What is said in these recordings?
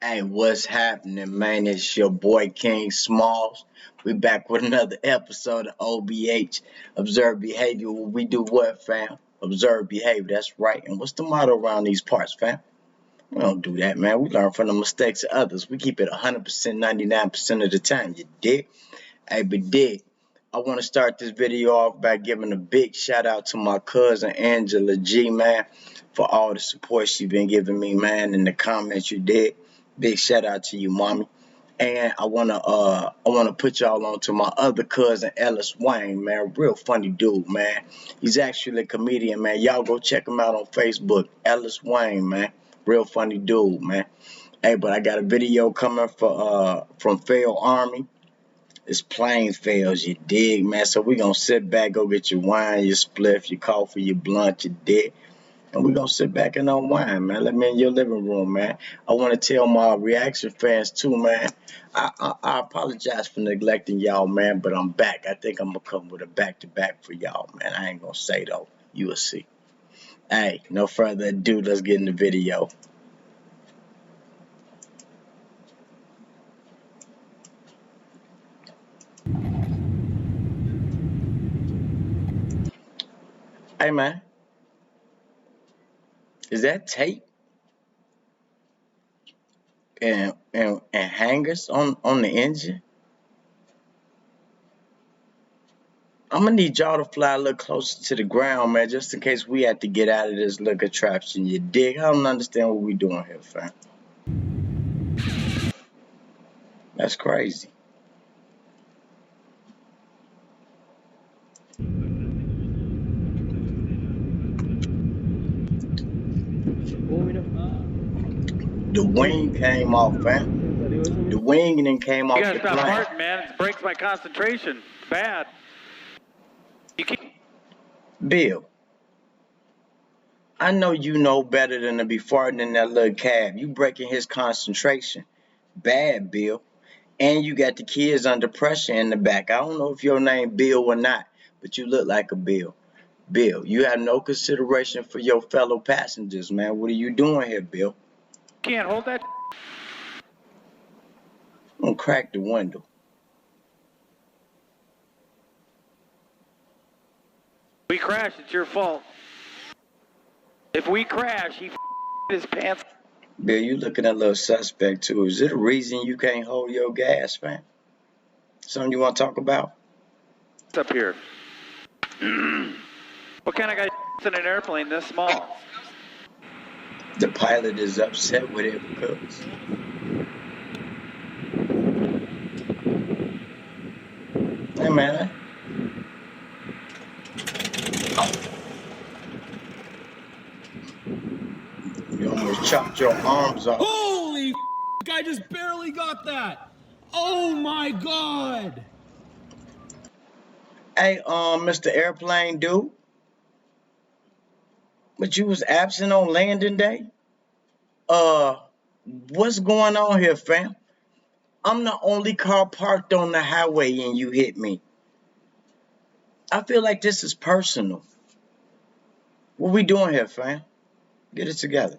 Hey, what's happening, man? It's your boy King Smalls. We back with another episode of OBH, Observe Behavior. We do what, fam? Observe behavior, that's right. And what's the motto around these parts, fam? We don't do that, man. We learn from the mistakes of others. We keep it 100%, 99% of the time, you dig? Hey, but dig, I want to start this video off by giving a big shout out to my cousin Angela G, man, for all the support she been giving me, man, in the comments you did. Big shout out to you, mommy. And I wanna put y'all on to my other cousin Ellis Wayne, man. Real funny dude, man. He's actually a comedian, man. Y'all go check him out on Facebook. Ellis Wayne, man. Real funny dude, man. Hey, but I got a video coming for from FAILARMY. It's plain fails, you dig, man. So we gonna sit back, go get your wine, your spliff, your coffee, your blunt, your dick. And we gonna sit back and unwind, man. Let me in your living room, man. I wanna tell my reaction fans too, man. I apologize for neglecting y'all, man, but I'm back. I think I'm gonna come with a back-to-back for y'all, man. I ain't gonna say though. You will see. Hey, no further ado, let's get in the video. Hey, man. Is that tape and hangers on the engine? I'm gonna need y'all to fly a little closer to the ground, man, just in case we have to get out of this little contraption. You dig? I don't understand what we doing here, fam. That's crazy. The wing came off, fam. The wing and then came off You the gotta stop plane. farting, man. It breaks my concentration. It's bad. You can't. Bill, I know you know better than to be farting in that little cab. You breaking his concentration. Bad, Bill. And you got the kids under pressure in the back. I don't know if your name Bill or not, but you look like a Bill. Bill, you have no consideration for your fellow passengers, man. What are you doing here, Bill? Can't hold that. I'm gonna crack the window. We crash, it's your fault. If we crash, he his pants. Bill, you looking a little suspect too. Is it a reason you can't hold your gas, man? Something you want to talk about? Up here. What kind of guy in an airplane this small? The pilot is upset with it because hey, man. You almost chopped your arms off. Holy I just barely got that. Oh my God. Hey, Mr. Airplane dude. But you was absent on landing day? What's going on here, fam? I'm the only car parked on the highway and you hit me. I feel like this is personal. What we doing here, fam? Get it together.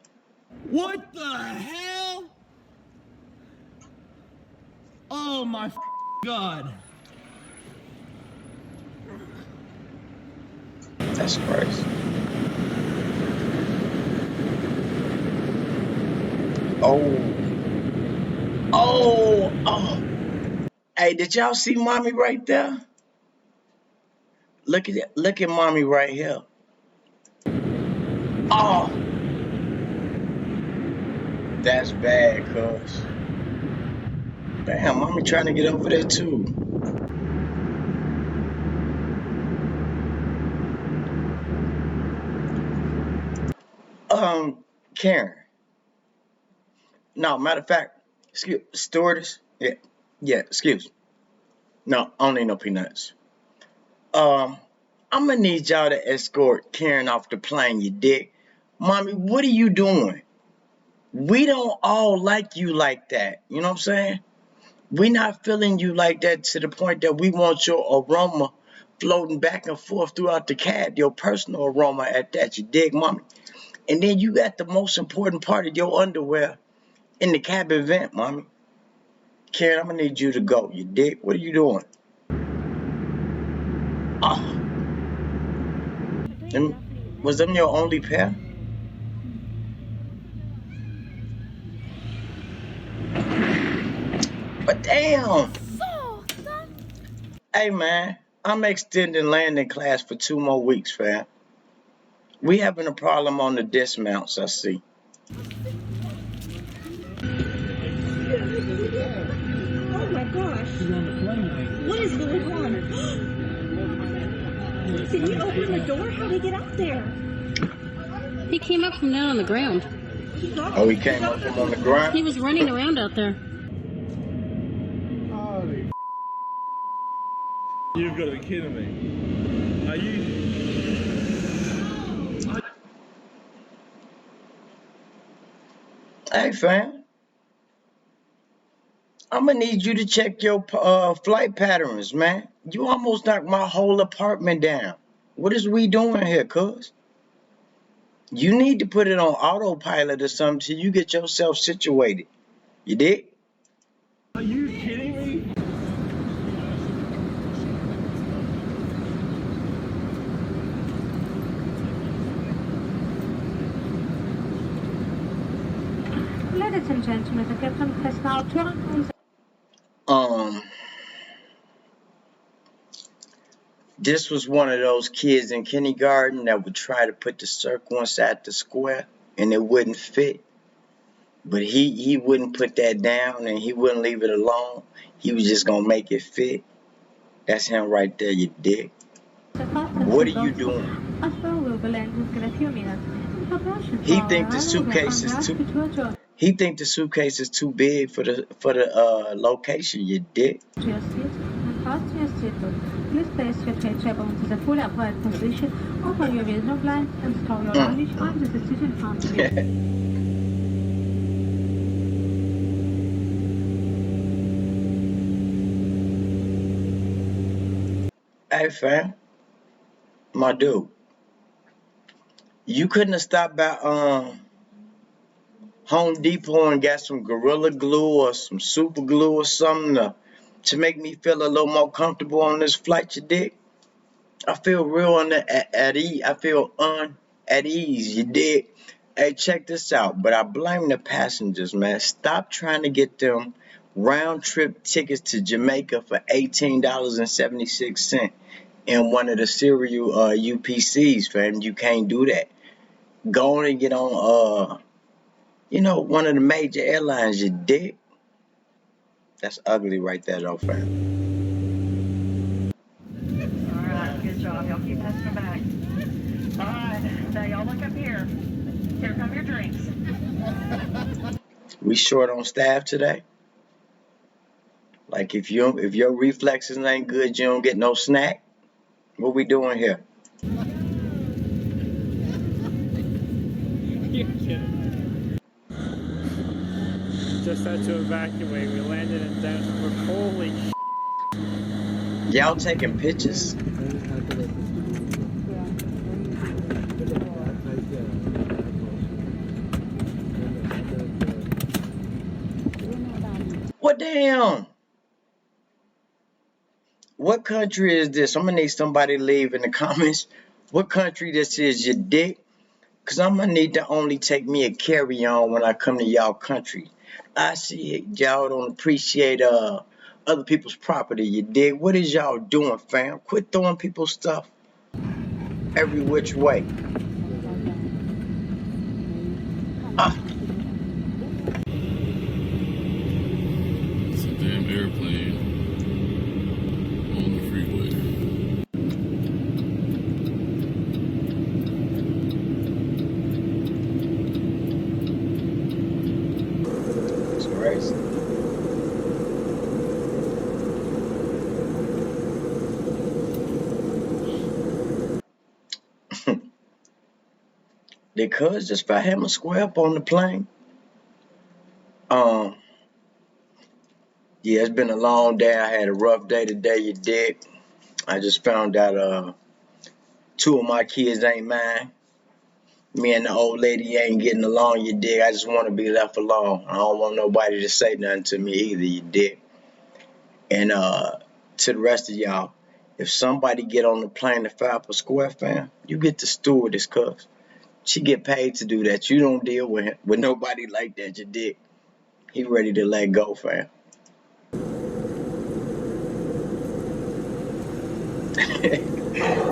What the hell? Oh my God. That's crazy. Oh. Hey, did y'all see mommy right there? Look at mommy right here. Oh, that's bad, cuz. Damn, mommy trying to get over there too. Karen. No, matter of fact, excuse stewardess. Yeah, excuse. No, I don't need no peanuts. I'm gonna need y'all to escort Karen off the plane, you dick. Mommy, what are you doing? We don't all like you like that. You know what I'm saying? We not feeling you like that to the point that we want your aroma floating back and forth throughout the cab, your personal aroma at that, you dig, mommy? And then you got the most important part of your underwear In the cabin vent, mommy. Karen, I'm gonna need you to go. You dig? What are you doing? Oh, was them your only pair? But damn. Hey man, I'm extending landing class for 2 more weeks, fam. We having a problem on the dismounts, I see. Oh my gosh. What is going on? Did he open the door? How did he get out there? He came up from down on the ground. Oh, he came up from on the ground? He was running around out there. Holy You've got to be kidding me. Are you... Hey fam, I'm gonna need you to check your flight patterns, man. You almost knocked my whole apartment down. What is we doing here, cuz? You need to put it on autopilot or something till you get yourself situated. You dig? Are you kidding me? Ladies and gentlemen, the captain has now turned on. This was one of those kids in kindergarten that would try to put the circle inside the square and it wouldn't fit. But he wouldn't put that down and he wouldn't leave it alone. He was just gonna make it fit. That's him right there, you dick. What are you doing? He think the suitcase is too big for the location, you dick. Please place your table into the full upright position, open your window blinds and store your luggage under the seat in front of you. Hey fam, my dude, you couldn't have stopped by Home Depot and got some Gorilla Glue or some Super Glue or something to make me feel a little more comfortable on this flight, you dig? I feel real at ease. I feel at ease, you dig? Hey, check this out. But I blame the passengers, man. Stop trying to get them round trip tickets to Jamaica for $18.76 in one of the serial UPCs, fam. You can't do that. Go on and get on one of the major airlines, you dig? That's ugly right there, though, fam. All right, good job. Y'all keep testing back. All right, now y'all look up here. Here come your drinks. We short on staff today. Like if your reflexes ain't good, you don't get no snack. What we doing here? You're kidding. Just had to evacuate. We landed in Denver. Holy shit. Y'all taking pictures? What damn? What country is this? I'm gonna need somebody to leave in the comments what country this is, you dick. Cause I'm gonna need to only take me a carry-on when I come to y'all country. I see it. Y'all don't appreciate other people's property, you dig? What is y'all doing, fam? Quit throwing people's stuff every which way. It's a damn airplane on the freeway. It's crazy. Did cuz just fat him a square up on the plane? Yeah, it's been a long day. I had a rough day today, you dig? I just found out 2 of my kids ain't mine. Me and the old lady ain't getting along, you dig? I just want to be left alone. I don't want nobody to say nothing to me either, you dig? And to the rest of y'all, if somebody get on the plane to file for square, fam, you get the stewardess, cuz. She get paid to do that. You don't deal with nobody like that, you dig? He ready to let go, fam.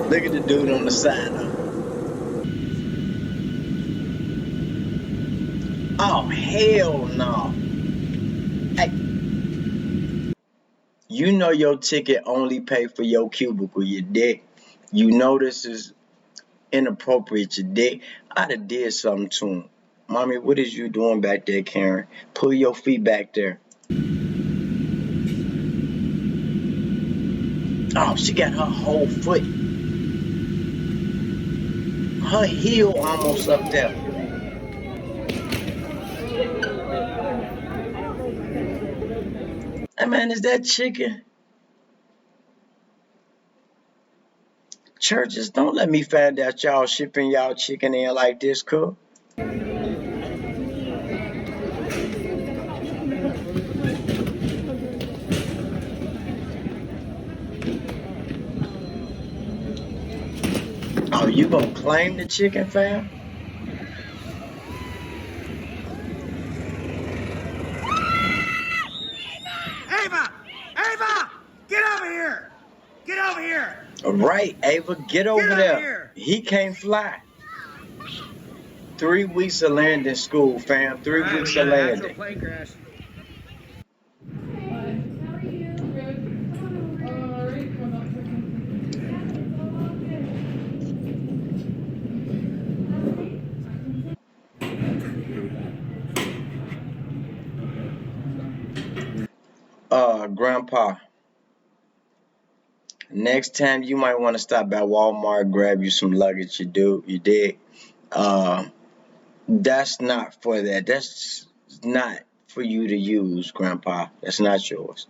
Look at the dude on the side of him. Oh, hell no. Hey, you know your ticket only pay for your cubicle, you dig? You know this is inappropriate, you dig? I'd have did something to him. Mommy, what is you doing back there, Karen? Pull your feet back there. Oh, she got her whole foot. Her heel almost up there. Hey, man, is that chicken? Churches, don't let me find out y'all shipping y'all chicken in like this, cook. Oh, you gonna claim the chicken, fam? Ava! Ava! Get over here! Get over here! Right, Ava, get over there. He can't fly. 3 weeks of landing school, fam. 3 weeks of landing. Plane crash. Grandpa, next time you might want to stop by Walmart, grab you some luggage. You did. That's not for that. That's not for you to use, Grandpa. That's not yours.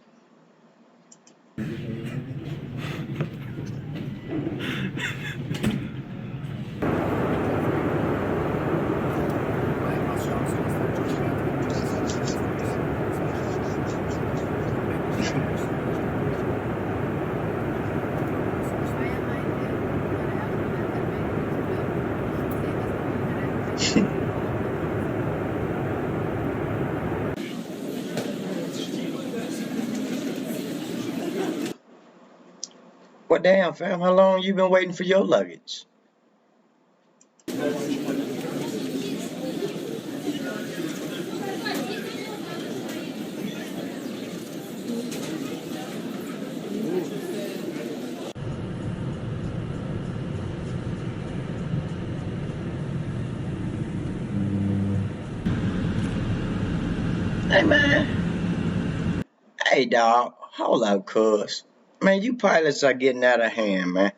Well, damn, fam, how long you been waiting for your luggage? Hey, man. Hey, dog. Hold up, cuz. Man, you pilots are getting out of hand, man.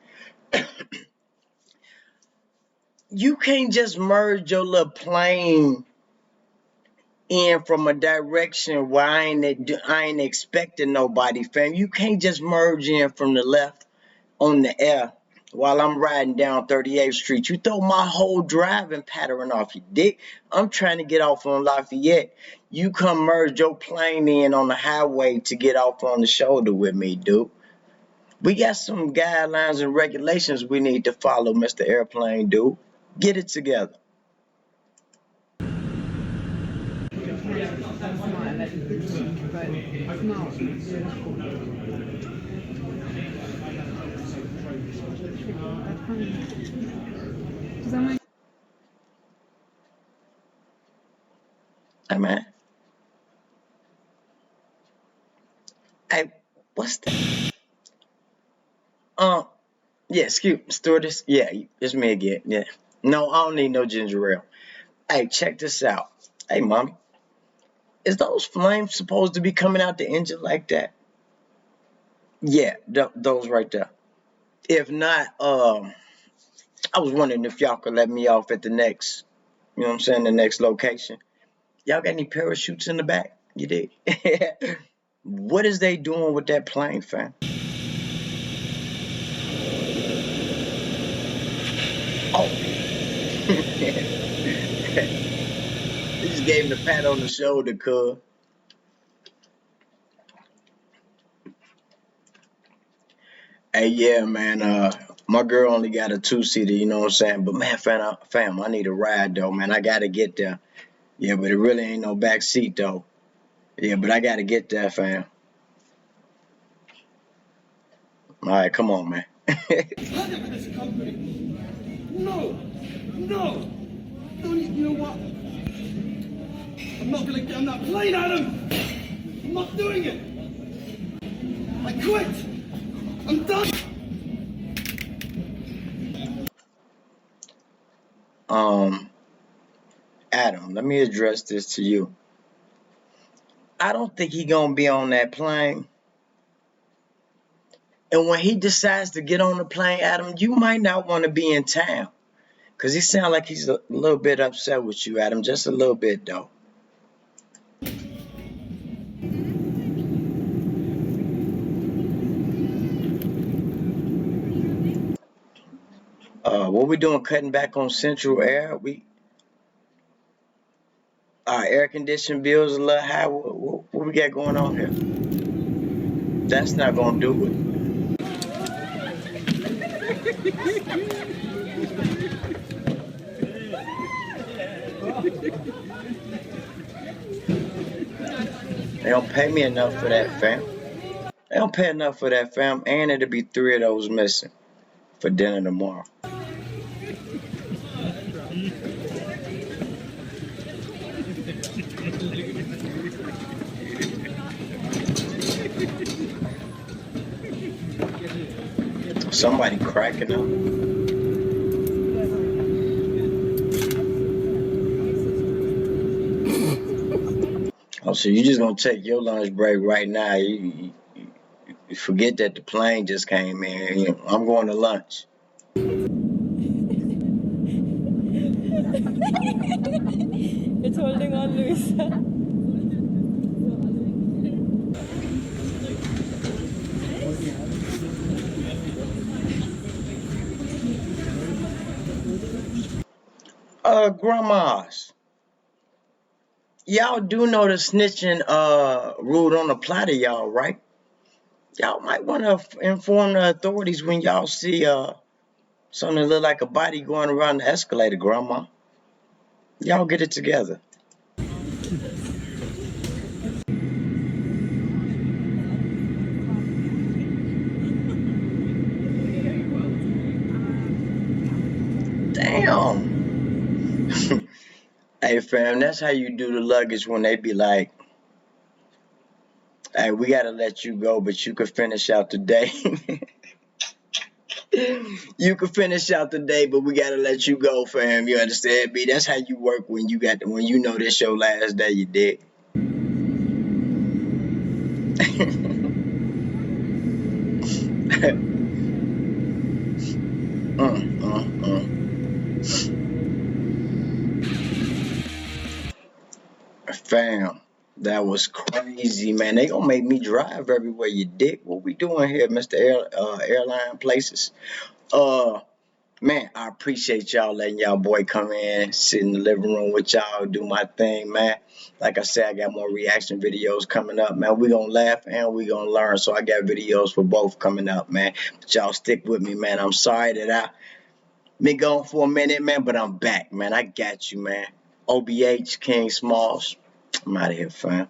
You can't just merge your little plane in from a direction where I ain't expecting nobody, fam. You can't just merge in from the left on the air while I'm riding down 38th Street. You throw my whole driving pattern off, you dick. I'm trying to get off on Lafayette. You come merge your plane in on the highway to get off on the shoulder with me, dude. We got some guidelines and regulations we need to follow, Mr. Airplane dude. Get it together. Hey, man. Hey, what's that? Yeah, excuse me, stewardess. Yeah, it's me again. Yeah. No, I don't need no ginger ale. Hey, check this out. Hey, mommy. Is those flames supposed to be coming out the engine like that? Yeah, those right there. If not, I was wondering if y'all could let me off at the next, you know what I'm saying, the next location. Y'all got any parachutes in the back? You did. What is they doing with that plane, fam? Oh. He just gave him the pat on the shoulder, cuz. Hey, yeah, man. My girl only got a two-seater, you know what I'm saying? But man, fam, I need a ride though, man. I gotta get there. Yeah, but it really ain't no back seat though. Yeah, but I gotta get there, fam. All right, come on, man. This company. No. No. Don't you know what? I'm not playing, Adam. I'm not doing it. I quit. I'm done. Adam, let me address this to you. I don't think he gonna be on that plane. And when he decides to get on the plane, Adam, you might not want to be in town. Cause he sounds like he's a little bit upset with you, Adam. Just a little bit though. What we doing? Cutting back on central air? Our air conditioning bills a little high. What we got going on here? That's not gonna do it. They don't pay me enough for that, fam. They don't pay enough for that, fam. And it'll be 3 of those missing for dinner tomorrow. Somebody cracking up. Oh, so you just gonna take your lunch break right now? You forget that the plane just came in. You know, I'm going to lunch. It's holding on, Luisa. Grandmas, y'all do know the snitching rule don't apply to y'all, right? Y'all might want to inform the authorities when y'all see something that look like a body going around the escalator, Grandma. Y'all get it together. Damn. Hey, fam, that's how you do the luggage when they be like, hey, we got to let you go, but you could finish out the day. You could finish out the day, but we got to let you go, fam. You understand me? That's how you work when you know this your last day, you dig? mm, mm, mm. Fam, that was crazy, man. They gonna make me drive everywhere, you dick. What we doing here, Mr. Airline Places? Uh, Man, I appreciate y'all letting y'all boy come in, sit in the living room with y'all, do my thing, man. Like I said, I got more reaction videos coming up, man. We gonna laugh and we gonna learn. So I got videos for both coming up, man. But y'all stick with me, man. I'm sorry that I been gone for a minute, man, but I'm back, man. I got you, man. OBH, King Smalls. I'm out of here, fam.